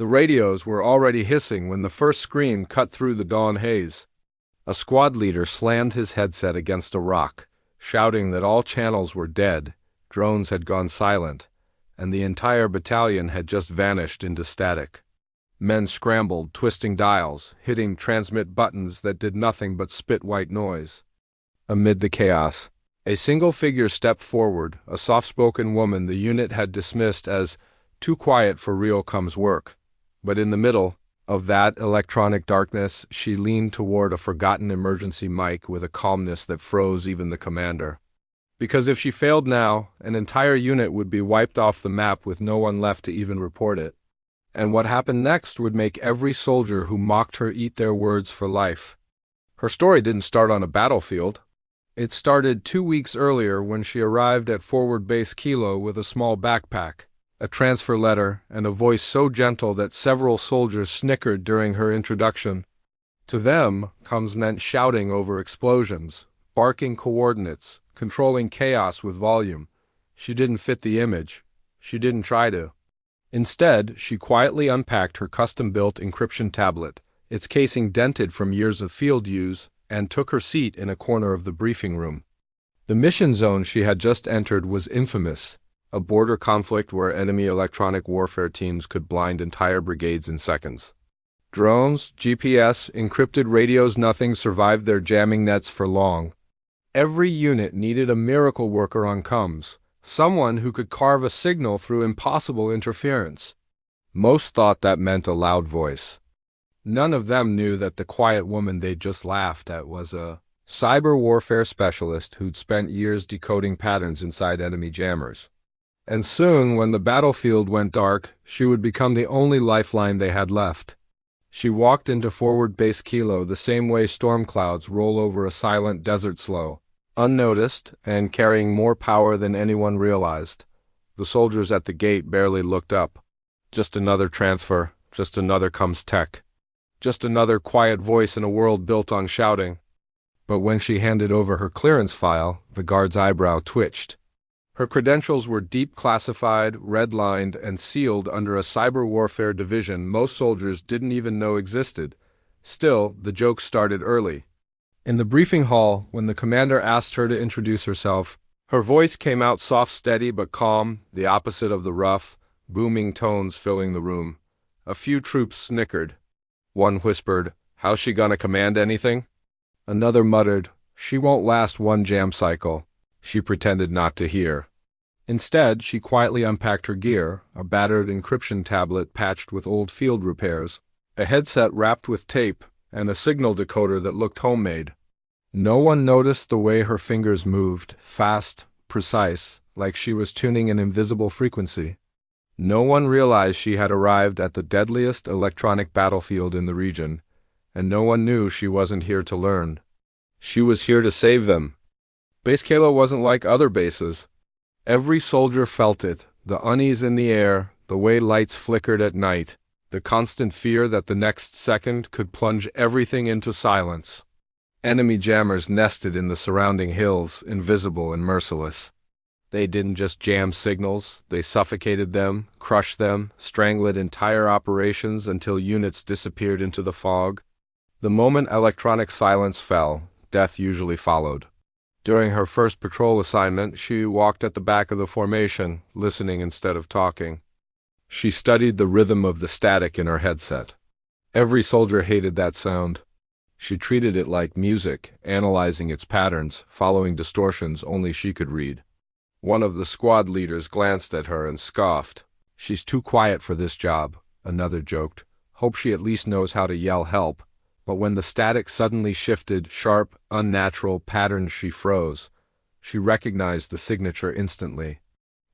The radios were already hissing when the first scream cut through the dawn haze. A squad leader slammed his headset against a rock, shouting that all channels were dead, drones had gone silent, and the entire battalion had just vanished into static. Men scrambled, twisting dials, hitting transmit buttons that did nothing but spit white noise. Amid the chaos, a single figure stepped forward, a soft-spoken woman the unit had dismissed as too quiet for real comm's work. But in the middle of that electronic darkness, she leaned toward a forgotten emergency mic with a calmness that froze even the commander. Because if she failed now, an entire unit would be wiped off the map with no one left to even report it. And what happened next would make every soldier who mocked her eat their words for life. Her story didn't start on a battlefield. It started 2 weeks earlier when she arrived at Forward Base Kilo with a small backpack, a transfer letter, and a voice so gentle that several soldiers snickered during her introduction. To them, comms meant shouting over explosions, barking coordinates, controlling chaos with volume. She didn't fit the image. She didn't try to. Instead, she quietly unpacked her custom-built encryption tablet, its casing dented from years of field use, and took her seat in a corner of the briefing room. The mission zone she had just entered was infamous, a border conflict where enemy electronic warfare teams could blind entire brigades in seconds. Drones, GPS, encrypted radios, nothing survived their jamming nets for long. Every unit needed a miracle worker on comms, someone who could carve a signal through impossible interference. Most thought that meant a loud voice. None of them knew that the quiet woman they'd just laughed at was a cyber warfare specialist who'd spent years decoding patterns inside enemy jammers. And soon, when the battlefield went dark, she would become the only lifeline they had left. She walked into Forward Base Kilo the same way storm clouds roll over a silent desert slough, unnoticed and carrying more power than anyone realized. The soldiers at the gate barely looked up. Just another transfer, just another comms tech. Just another quiet voice in a world built on shouting. But when she handed over her clearance file, the guard's eyebrow twitched. Her credentials were deep classified, red-lined, and sealed under a cyber warfare division most soldiers didn't even know existed. Still, the joke started early. In the briefing hall, when the commander asked her to introduce herself, her voice came out soft, steady, but calm, the opposite of the rough, booming tones filling the room. A few troops snickered. One whispered, "How's she gonna command anything?" Another muttered, "She won't last one jam cycle." She pretended not to hear. Instead, she quietly unpacked her gear, a battered encryption tablet patched with old field repairs, a headset wrapped with tape, and a signal decoder that looked homemade. No one noticed the way her fingers moved, fast, precise, like she was tuning an invisible frequency. No one realized she had arrived at the deadliest electronic battlefield in the region, and no one knew she wasn't here to learn. She was here to save them. Base Kilo wasn't like other bases. Every soldier felt it, the unease in the air, the way lights flickered at night, the constant fear that the next second could plunge everything into silence. Enemy jammers nested in the surrounding hills, invisible and merciless. They didn't just jam signals, they suffocated them, crushed them, strangled entire operations until units disappeared into the fog. The moment electronic silence fell, death usually followed. During her first patrol assignment, she walked at the back of the formation, listening instead of talking. She studied the rhythm of the static in her headset. Every soldier hated that sound. She treated it like music, analyzing its patterns, following distortions only she could read. One of the squad leaders glanced at her and scoffed. "She's too quiet for this job," another joked. "Hope she at least knows how to yell help." But when the static suddenly shifted, sharp, unnatural patterns, she froze. She recognized the signature instantly.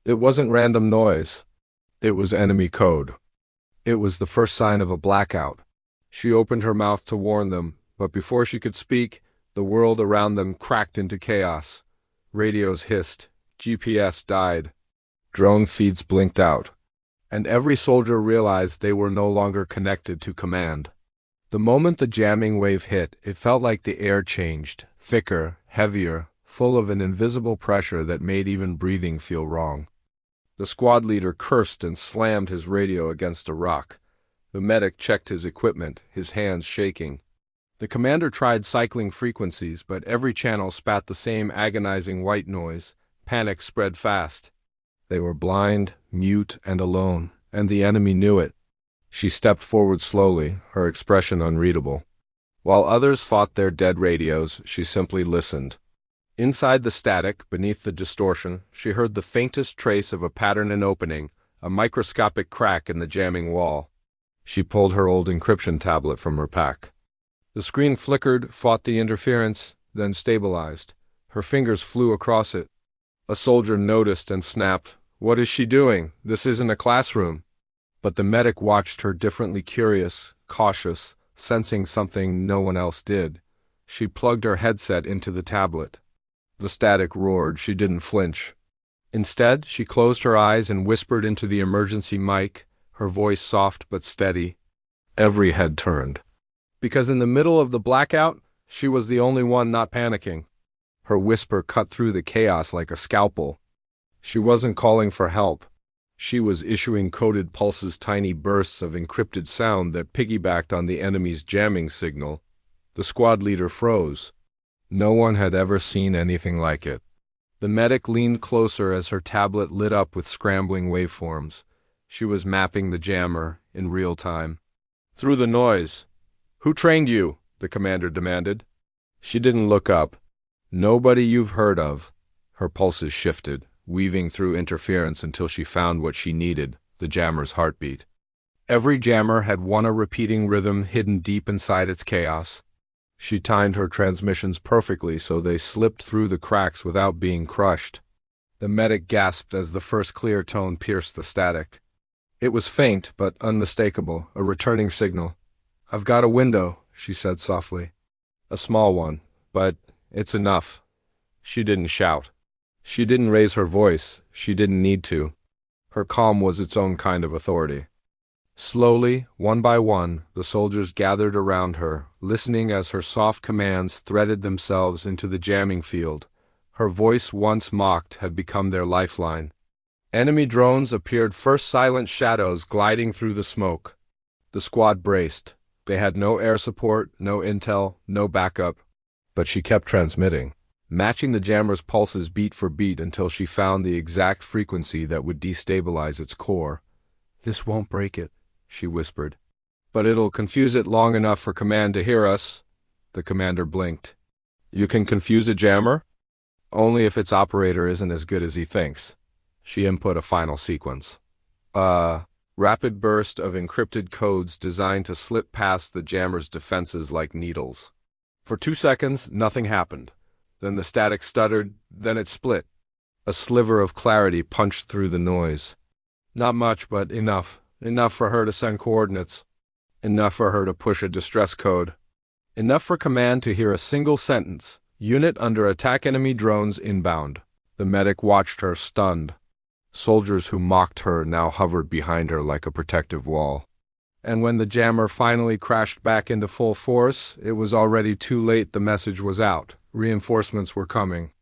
It wasn't random noise. It was enemy code. It was the first sign of a blackout. She opened her mouth to warn them, but before she could speak, the world around them cracked into chaos. Radios hissed. GPS died. Drone feeds blinked out. And every soldier realized they were no longer connected to command. The moment the jamming wave hit, it felt like the air changed, thicker, heavier, full of an invisible pressure that made even breathing feel wrong. The squad leader cursed and slammed his radio against a rock. The medic checked his equipment, his hands shaking. The commander tried cycling frequencies, but every channel spat the same agonizing white noise. Panic spread fast. They were blind, mute, and alone, and the enemy knew it. She stepped forward slowly, her expression unreadable. While others fought their dead radios, she simply listened. Inside the static, beneath the distortion, she heard the faintest trace of a pattern and opening, a microscopic crack in the jamming wall. She pulled her old encryption tablet from her pack. The screen flickered, fought the interference, then stabilized. Her fingers flew across it. A soldier noticed and snapped, "What is she doing? This isn't a classroom." But the medic watched her differently, curious, cautious, sensing something no one else did. She plugged her headset into the tablet. The static roared. She didn't flinch. Instead, she closed her eyes and whispered into the emergency mic, her voice soft but steady. Every head turned. Because in the middle of the blackout, she was the only one not panicking. Her whisper cut through the chaos like a scalpel. She wasn't calling for help. She was issuing coded pulses, tiny bursts of encrypted sound that piggybacked on the enemy's jamming signal. The squad leader froze. No one had ever seen anything like it. The medic leaned closer as her tablet lit up with scrambling waveforms. She was mapping the jammer in real time. Through the noise. "Who trained you?" the commander demanded. She didn't look up. "Nobody you've heard of." Her pulses shifted, weaving through interference until she found what she needed, the jammer's heartbeat. Every jammer had a repeating rhythm hidden deep inside its chaos. She timed her transmissions perfectly so they slipped through the cracks without being crushed. The medic gasped as the first clear tone pierced the static. It was faint but unmistakable, a returning signal. "I've got a window," she said softly. "A small one, but it's enough." She didn't shout. She didn't raise her voice. She didn't need to. Her calm was its own kind of authority. Slowly, one by one, the soldiers gathered around her, listening as her soft commands threaded themselves into the jamming field. Her voice, once mocked, had become their lifeline. Enemy drones appeared, first silent shadows gliding through the smoke. The squad braced. They had no air support, no intel, no backup. But she kept transmitting, matching the jammer's pulses beat for beat until she found the exact frequency that would destabilize its core. "This won't break it," she whispered. "But it'll confuse it long enough for command to hear us." The commander blinked. "You can confuse a jammer?" "Only if its operator isn't as good as he thinks." She input a final sequence. Rapid burst of encrypted codes designed to slip past the jammer's defenses like needles. For 2 seconds, nothing happened. Then the static stuttered, then it split. A sliver of clarity punched through the noise. Not much, but enough. Enough for her to send coordinates. Enough for her to push a distress code. Enough for command to hear a single sentence. "Unit under attack, enemy drones inbound." The medic watched her, stunned. Soldiers who mocked her now hovered behind her like a protective wall. And when the jammer finally crashed back into full force, it was already too late. The message was out. Reinforcements were coming.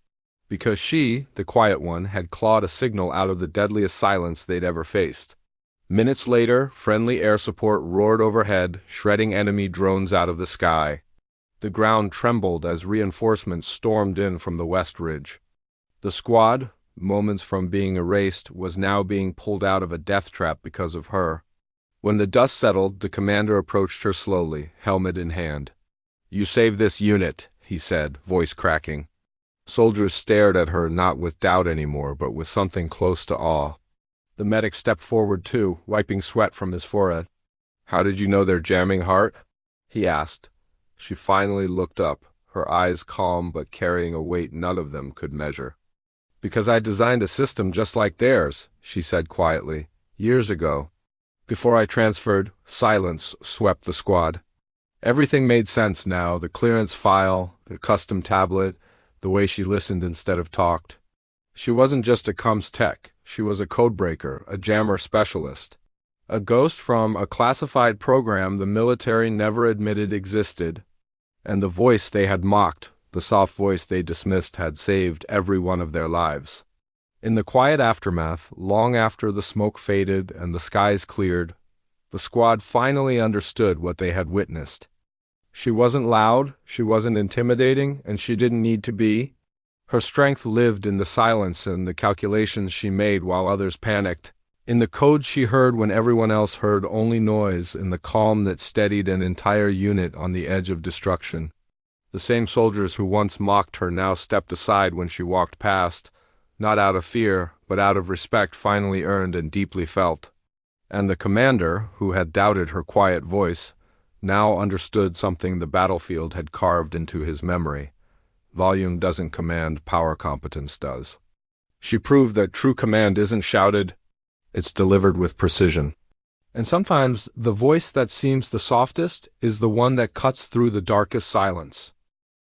Because she, the quiet one, had clawed a signal out of the deadliest silence they'd ever faced. Minutes later, friendly air support roared overhead, shredding enemy drones out of the sky. The ground trembled as reinforcements stormed in from the west ridge. The squad, moments from being erased, was now being pulled out of a death trap because of her. When the dust settled, the commander approached her slowly, helmet in hand. "You saved this unit," he said, voice cracking. Soldiers stared at her, not with doubt anymore, but with something close to awe. The medic stepped forward too, wiping sweat from his forehead. "How did you know they're jamming Hart?" he asked. She finally looked up, her eyes calm but carrying a weight none of them could measure. "Because I designed a system just like theirs," she said quietly, "years ago. Before I transferred, silence swept the squad. Everything made sense now, the clearance file, the custom tablet, the way she listened instead of talked. She wasn't just a comms tech, she was a codebreaker, a jammer specialist. A ghost from a classified program the military never admitted existed. And the voice they had mocked, the soft voice they dismissed, had saved every one of their lives. In the quiet aftermath, long after the smoke faded and the skies cleared, The squad finally understood what they had witnessed. She wasn't loud, she wasn't intimidating, and she didn't need to be. Her strength lived in the silence and the calculations she made while others panicked, in the code she heard when everyone else heard only noise, in the calm that steadied an entire unit on the edge of destruction. The same soldiers who once mocked her now stepped aside when she walked past, not out of fear, but out of respect finally earned and deeply felt. And the commander, who had doubted her quiet voice, now understood something the battlefield had carved into his memory. Volume doesn't command, power competence does. She proved that true command isn't shouted, it's delivered with precision. And sometimes the voice that seems the softest is the one that cuts through the darkest silence.